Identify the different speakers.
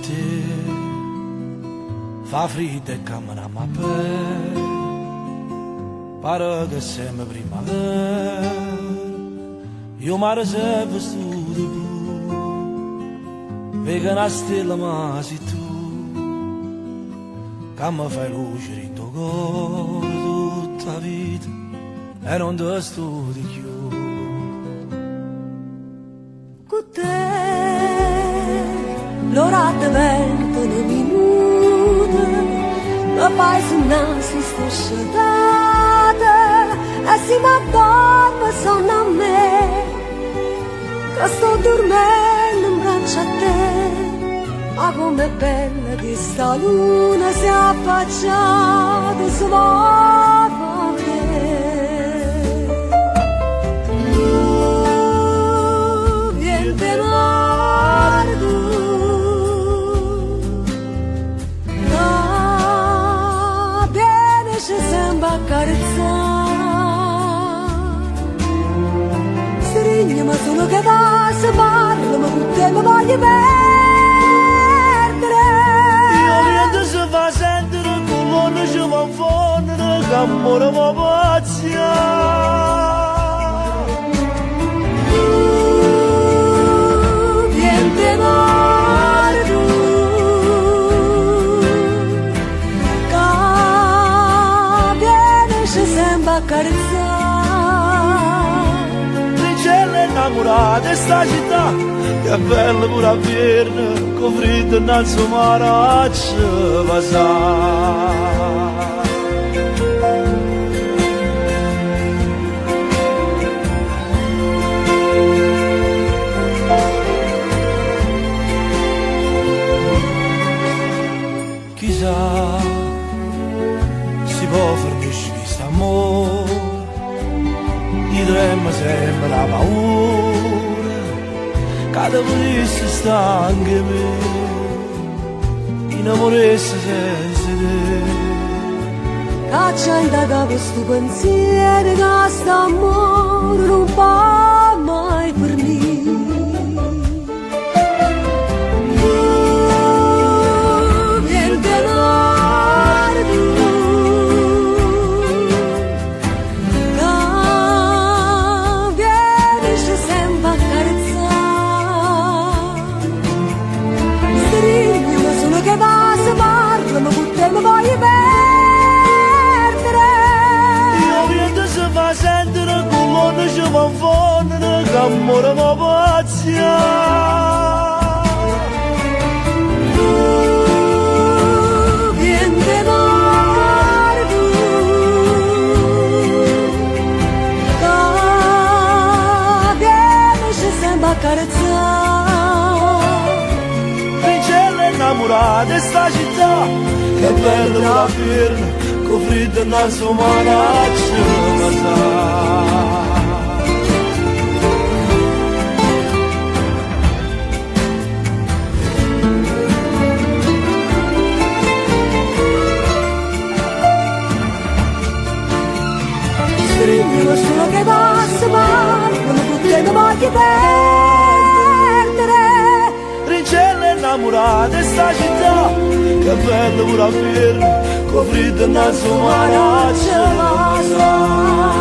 Speaker 1: te fa freddo e camminiamo a pelle, pare che siamo primavera, io mi riservo vestito blu, vedo una stella ma sei tu, che mi fai luce in tuo cuore tutta la vita e non ti sto di più.
Speaker 2: Con te l'ora di 20 minuti la fai su naso sto sciatata e si m'addorma sonno a me che sto dormendo in braccio a te. Ma com'è bella che sta luna si è affacciata sulla te. Viente largo, ah, viene ci sembra accarezzare. Stringi ma solo che da se parla, ma con te mi voglio bene.
Speaker 1: Va sentire colonna ci va fondere che amore va pazia.
Speaker 2: Viente largo, che viene ci sembra accarezzare.
Speaker 1: Ricelle innamorate sta città, che bella pure a Vierna, con freddo innanzi al mare ci va. Chissà, si può fornisce questo amore, i tremma sempre la paura, cada volesse sta anche me, innamoresse senza te.
Speaker 2: Caccia in da questo pensiero che sto amore non può mai finire. Viente largo, che viene ci sembra accarezzare. Stringi ma solo che va se parla, ma con te mi voglio bene.
Speaker 1: Sentire colonna ci va fondere che amore va pazia.
Speaker 2: Viente largo, che viene ci sembra accarezzare.
Speaker 1: Ricelle innamorate sta città, che bella la firma, con freddo innanzi al mare ci va.
Speaker 2: Stringo solo che passa male, non mi potrei voglio perdere.
Speaker 1: Ricelle innamorate sta città, che bella pure a firma, con freddo innanzi al mare ci va.